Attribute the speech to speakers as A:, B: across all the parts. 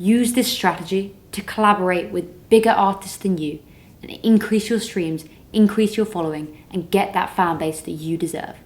A: Use this strategy to collaborate with bigger artists than you and increase your streams, increase your following, and get that fan base that you deserve.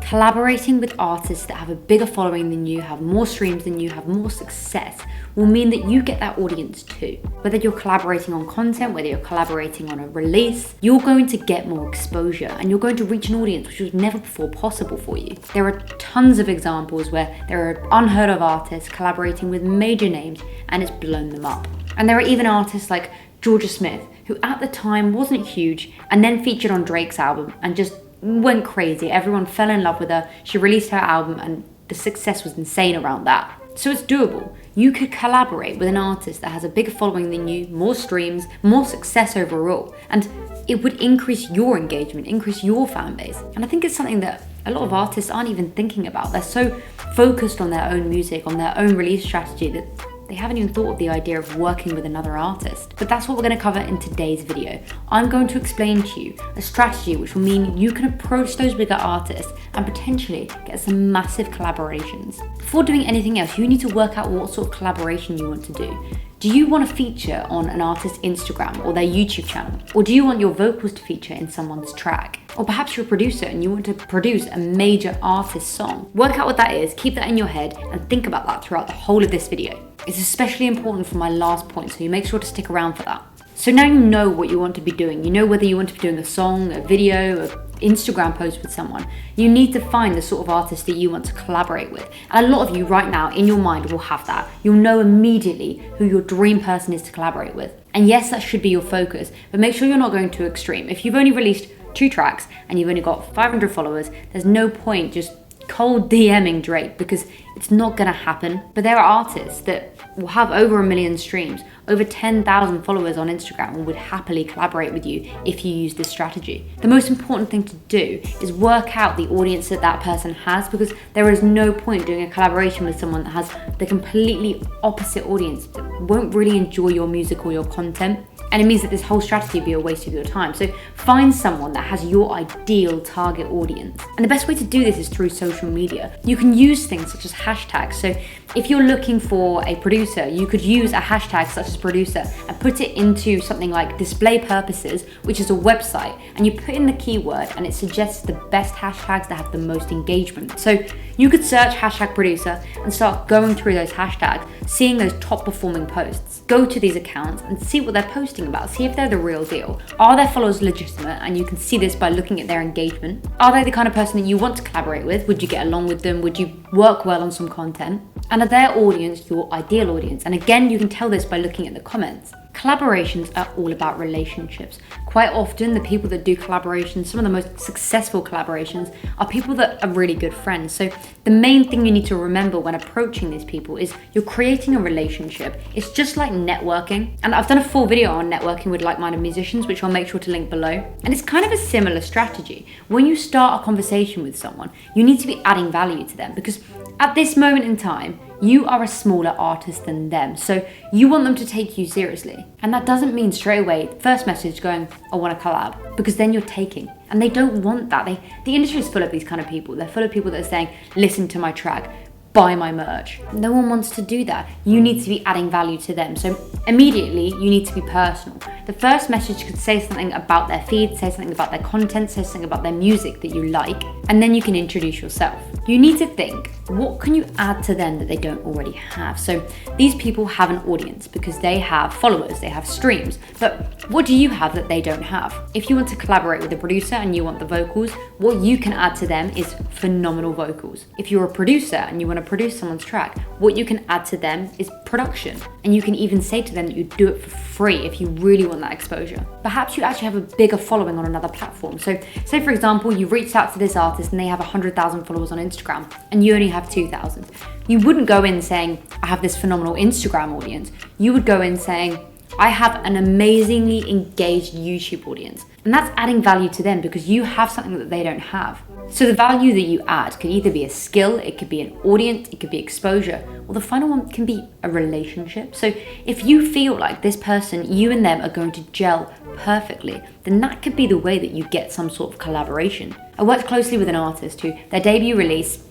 A: Collaborating with artists that have a bigger following than you, have more streams than you, have more success, will mean that you get that audience too. Whether you're collaborating on content, whether you're collaborating on a release, you're going to get more exposure and you're going to reach an audience which was never before possible for you. There are tons of examples where there are unheard of artists collaborating with major names and it's blown them up. And there are even artists like Jorja Smith, who at the time wasn't huge and then featured on Drake's album and just went crazy. Everyone fell in love with her. She released her album and the success was insane around that. So it's doable. You could collaborate with an artist that has a bigger following than you, more streams, more success overall, and it would increase your engagement, increase your fan base. And I think it's something that a lot of artists aren't even thinking about. They're so focused on their own music, on their own release strategy, that they haven't even thought of the idea of working with another artist. But that's what we're going to cover in today's video. I'm going to explain to you a strategy which will mean you can approach those bigger artists and potentially get some massive collaborations. Before doing anything else, you need to work out what sort of collaboration you want to do. Do you want to feature on an artist's Instagram or their YouTube channel? Or do you want your vocals to feature in someone's track? Or perhaps you're a producer and you want to produce a major artist song. Work out what that is, keep that in your head, and think about that throughout the whole of this video. It's especially important for my last point, so you make sure to stick around for that. So now you know what you want to be doing. You know whether you want to be doing a song, a video, an Instagram post with someone. You need to find the sort of artist that you want to collaborate with. And a lot of you right now in your mind will have that. You'll know immediately who your dream person is to collaborate with. And yes, that should be your focus, but make sure you're not going too extreme. If you've only released 2 tracks and you've only got 500 followers, there's no point just cold DMing Drake because it's not gonna happen. But there are artists that will have over 1 million streams, over 10,000 followers on Instagram, and would happily collaborate with you if you use this strategy. The most important thing to do is work out the audience that that person has, because there is no point doing a collaboration with someone that has the completely opposite audience that won't really enjoy your music or your content. And it means that this whole strategy will be a waste of your time. So find someone that has your ideal target audience. And the best way to do this is through social media. You can use things such as hashtags. So if you're looking for a producer, you could use a hashtag such as producer and put it into something like Display Purposes, which is a website, and you put in the keyword and it suggests the best hashtags that have the most engagement. So you could search hashtag producer and start going through those hashtags, seeing those top performing posts. Go to these accounts and see what they're posting about, see if they're the real deal. Are their followers legitimate? And you can see this by looking at their engagement. Are they the kind of person that you want to collaborate with? Would you get along with them? Would you work well on some content? And are their audience your ideal audience? And again, you can tell this by looking at the comments. Collaborations are all about relationships. Quite often, the people that do collaborations, some of the most successful collaborations, are people that are really good friends. So the main thing you need to remember when approaching these people is you're creating a relationship. It's just like networking. And I've done a full video on networking with like-minded musicians, which I'll make sure to link below. And it's kind of a similar strategy. When you start a conversation with someone, you need to be adding value to them, because at this moment in time, you are a smaller artist than them, so you want them to take you seriously. And that doesn't mean straight away, first message going, I want to collab, because then you're taking. And they don't want that. The industry is full of these kind of people. They're full of people that are saying, listen to my track, buy my merch. No one wants to do that. You need to be adding value to them. So immediately, you need to be personal. The first message could say something about their feed, say something about their content, say something about their music that you like, and then you can introduce yourself. You need to think, what can you add to them that they don't already have? So these people have an audience because they have followers, they have streams, but what do you have that they don't have? If you want to collaborate with a producer and you want the vocals, what you can add to them is phenomenal vocals. If you're a producer and you want to produce someone's track, what you can add to them is production. And you can even say to them that you do it for free if you really want that exposure. Perhaps you actually have a bigger following on another platform. So say for example, you reached out to this artist and they have 100,000 followers on Instagram and you only have 2,000. You wouldn't go in saying, I have this phenomenal Instagram audience. You would go in saying, I have an amazingly engaged YouTube audience. And that's adding value to them because you have something that they don't have. So the value that you add can either be a skill, it could be an audience, it could be exposure, or the final one can be a relationship. So if you feel like this person, you and them are going to gel perfectly, then that could be the way that you get some sort of collaboration. I worked closely with an artist who their debut release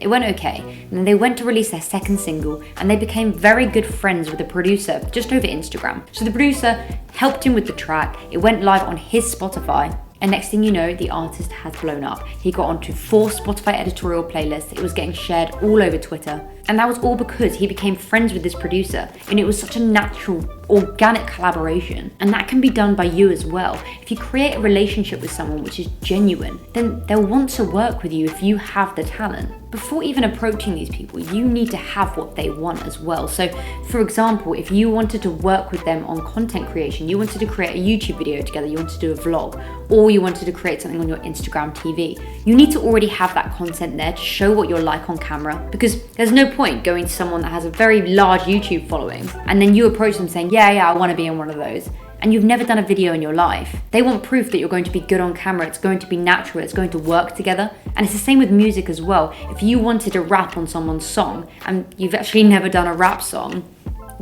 A: It went okay, and then they went to release their second single, and they became very good friends with the producer just over Instagram. So the producer helped him with the track, it went live on his Spotify, and next thing you know, the artist has blown up. He got onto 4 Spotify editorial playlists, it was getting shared all over Twitter, and that was all because he became friends with this producer, and it was such a natural, organic collaboration. And that can be done by you as well. If you create a relationship with someone which is genuine, then they'll want to work with you if you have the talent. Before even approaching these people, you need to have what they want as well. So for example, if you wanted to work with them on content creation, you wanted to create a YouTube video together, you wanted to do a vlog, or you wanted to create something on your Instagram TV, you need to already have that content there to show what you're like on camera, because there's no point going to someone that has a very large YouTube following and then you approach them saying, yeah, I want to be in one of those, and you've never done a video in your life. They want proof that you're going to be good on camera, it's going to be natural, it's going to work together. And it's the same with music as well. If you wanted to rap on someone's song and you've actually never done a rap song,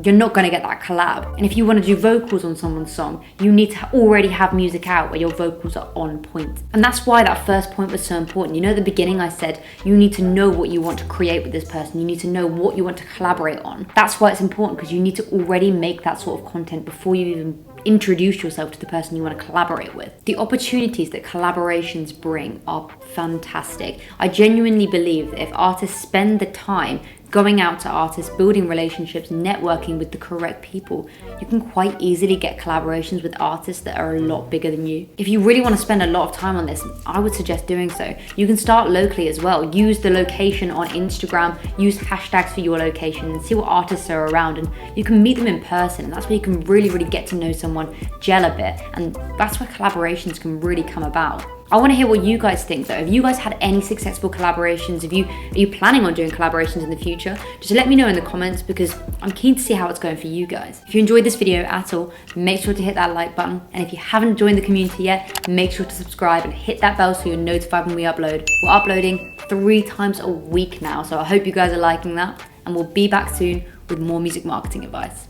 A: you're not going to get that collab. And if you want to do vocals on someone's song, you need to already have music out where your vocals are on point. And that's why that first point was so important. You know, at the beginning I said you need to know what you want to create with this person, you need to know what you want to collaborate on. That's why it's important, because you need to already make that sort of content before you even introduce yourself to the person you want to collaborate with. The opportunities that collaborations bring are fantastic. I genuinely believe that if artists spend the time going out to artists, building relationships, networking with the correct people, you can quite easily get collaborations with artists that are a lot bigger than you. If you really want to spend a lot of time on this, I would suggest doing so. You can start locally as well. Use the location on Instagram, use hashtags for your location and see what artists are around, and you can meet them in person, and that's where you can really get to know someone, gel a bit, and that's where collaborations can really come about. I want to hear what you guys think though. Have you guys had any successful collaborations? Are you planning on doing collaborations in the future? Just let me know in the comments, because I'm keen to see how it's going for you guys. If you enjoyed this video at all, make sure to hit that like button. And if you haven't joined the community yet, make sure to subscribe and hit that bell so you're notified when we upload. We're uploading 3 times a week now, so I hope you guys are liking that. And we'll be back soon with more music marketing advice.